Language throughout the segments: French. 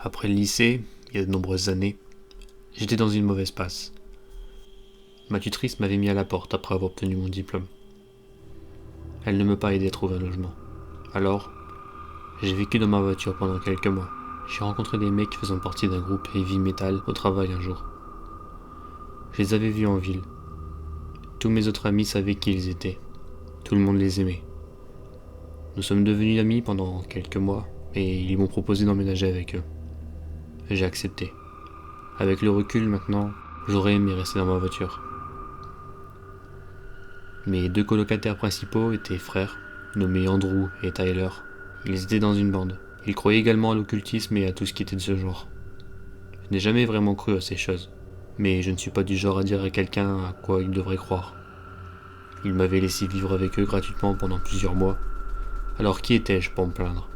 Après le lycée, il y a de nombreuses années, j'étais dans une mauvaise passe. Ma tutrice m'avait mis à la porte après avoir obtenu mon diplôme. Elle ne m'a pas aidé à trouver un logement. Alors, j'ai vécu dans ma voiture pendant quelques mois. J'ai rencontré des mecs faisant partie d'un groupe heavy metal au travail un jour. Je les avais vus en ville. Tous mes autres amis savaient qui ils étaient. Tout le monde les aimait. Nous sommes devenus amis pendant quelques mois et ils m'ont proposé d'emménager avec eux. J'ai accepté. Avec le recul maintenant, j'aurais aimé rester dans ma voiture. Mes deux colocataires principaux étaient frères, nommés Andrew et Tyler. Ils étaient dans une bande. Ils croyaient également à l'occultisme et à tout ce qui était de ce genre. Je n'ai jamais vraiment cru à ces choses, mais je ne suis pas du genre à dire à quelqu'un à quoi il devrait croire. Ils m'avaient laissé vivre avec eux gratuitement pendant plusieurs mois, alors qui étais-je pour me plaindre?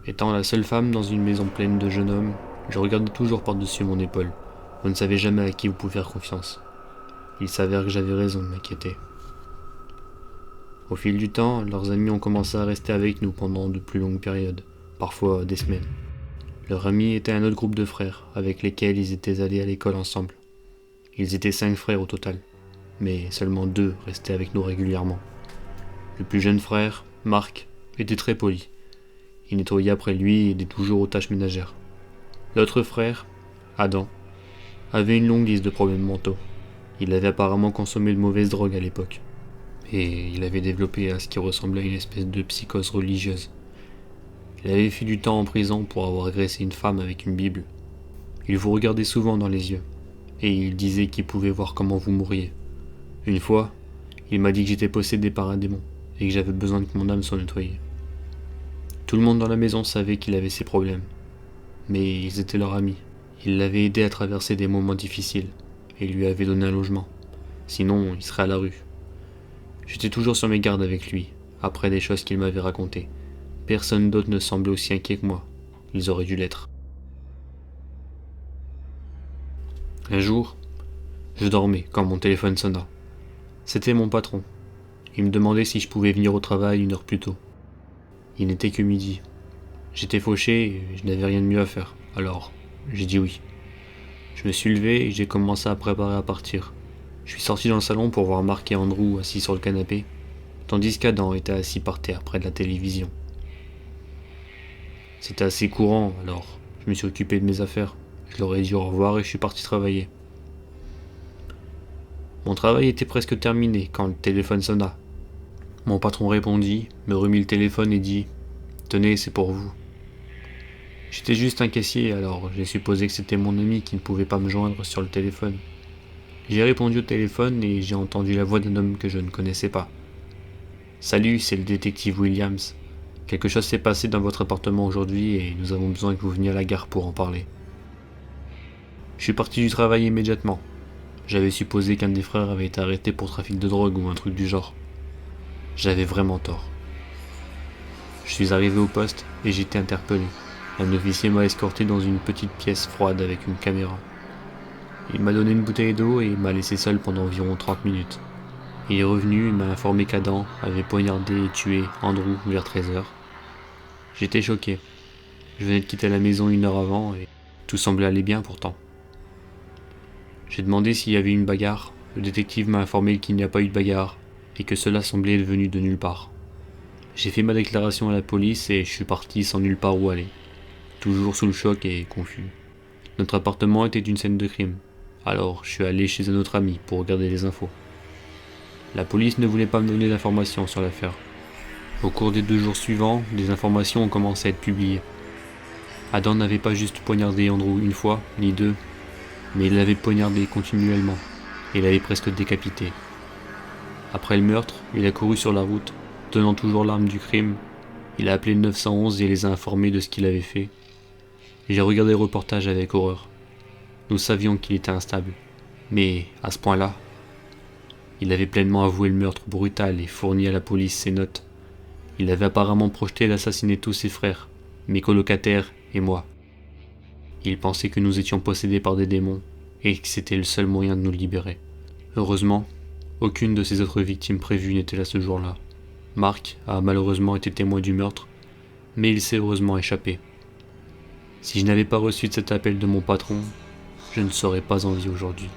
Étant la seule femme dans une maison pleine de jeunes hommes, je regardais toujours par-dessus mon épaule. Vous ne savez jamais à qui vous pouvez faire confiance. Il s'avère que j'avais raison de m'inquiéter. Au fil du temps, leurs amis ont commencé à rester avec nous pendant de plus longues périodes, parfois des semaines. Leur ami était un autre groupe de frères, avec lesquels ils étaient allés à l'école ensemble. Ils étaient 5 frères au total, mais seulement 2 restaient avec nous régulièrement. Le plus jeune frère, Marc, était très poli. Il nettoyait après lui et aidait toujours aux tâches ménagères. L'autre frère, Adam, avait une longue liste de problèmes mentaux. Il avait apparemment consommé de mauvaises drogues à l'époque. Et il avait développé à ce qui ressemblait à une espèce de psychose religieuse. Il avait fait du temps en prison pour avoir agressé une femme avec une Bible. Il vous regardait souvent dans les yeux, et il disait qu'il pouvait voir comment vous mourriez. Une fois, il m'a dit que j'étais possédé par un démon, et que j'avais besoin que mon âme soit nettoyée. Tout le monde dans la maison savait qu'il avait ses problèmes, mais ils étaient leurs amis. Ils l'avaient aidé à traverser des moments difficiles, et lui avaient donné un logement. Sinon, il serait à la rue. J'étais toujours sur mes gardes avec lui, après des choses qu'il m'avait racontées. Personne d'autre ne semblait aussi inquiet que moi. Ils auraient dû l'être. Un jour, je dormais quand mon téléphone sonna. C'était mon patron. Il me demandait si je pouvais venir au travail 1 heure plus tôt. Il n'était que midi. J'étais fauché et je n'avais rien de mieux à faire. Alors, j'ai dit oui. Je me suis levé et j'ai commencé à préparer à partir. Je suis sorti dans le salon pour voir Marc et Andrew assis sur le canapé, tandis qu'Adam était assis par terre près de la télévision. C'était assez courant, alors je me suis occupé de mes affaires. Je leur ai dit au revoir et je suis parti travailler. Mon travail était presque terminé quand le téléphone sonna. Mon patron répondit, me remit le téléphone et dit « Tenez, c'est pour vous ». J'étais juste un caissier, alors j'ai supposé que c'était mon ami qui ne pouvait pas me joindre sur le téléphone. J'ai répondu au téléphone et j'ai entendu la voix d'un homme que je ne connaissais pas. « Salut, c'est le détective Williams. Quelque chose s'est passé dans votre appartement aujourd'hui et nous avons besoin que vous veniez à la gare pour en parler. » Je suis parti du travail immédiatement. J'avais supposé qu'un des frères avait été arrêté pour trafic de drogue ou un truc du genre. J'avais vraiment tort. Je suis arrivé au poste et j'ai été interpellé. Un officier m'a escorté dans une petite pièce froide avec une caméra. Il m'a donné une bouteille d'eau et m'a laissé seul pendant environ 30 minutes. Il est revenu et m'a informé qu'Adam avait poignardé et tué Andrew vers 13h. J'étais choqué. Je venais de quitter la maison 1 heure avant et tout semblait aller bien pourtant. J'ai demandé s'il y avait eu une bagarre. Le détective m'a informé qu'il n'y a pas eu de bagarre et que cela semblait venu de nulle part. J'ai fait ma déclaration à la police et je suis parti sans nulle part où aller. Toujours sous le choc et confus. Notre appartement était une scène de crime. Alors je suis allé chez un autre ami pour regarder les infos. La police ne voulait pas me donner d'informations sur l'affaire. Au cours des 2 jours suivants, des informations ont commencé à être publiées. Adam n'avait pas juste poignardé Andrew une fois, ni 2, mais il l'avait poignardé continuellement, et l'avait presque décapité. Après le meurtre, il a couru sur la route, tenant toujours l'arme du crime. Il a appelé le 911 et les a informés de ce qu'il avait fait. J'ai regardé le reportage avec horreur. Nous savions qu'il était instable, mais à ce point-là, il avait pleinement avoué le meurtre brutal et fourni à la police ses notes. Il avait apparemment projeté d'assassiner tous ses frères, mes colocataires et moi. Il pensait que nous étions possédés par des démons et que c'était le seul moyen de nous libérer. Heureusement, aucune de ses autres victimes prévues n'était là ce jour-là. Marc a malheureusement été témoin du meurtre, mais il s'est heureusement échappé. Si je n'avais pas reçu cet appel de mon patron, je ne serais pas en vie aujourd'hui.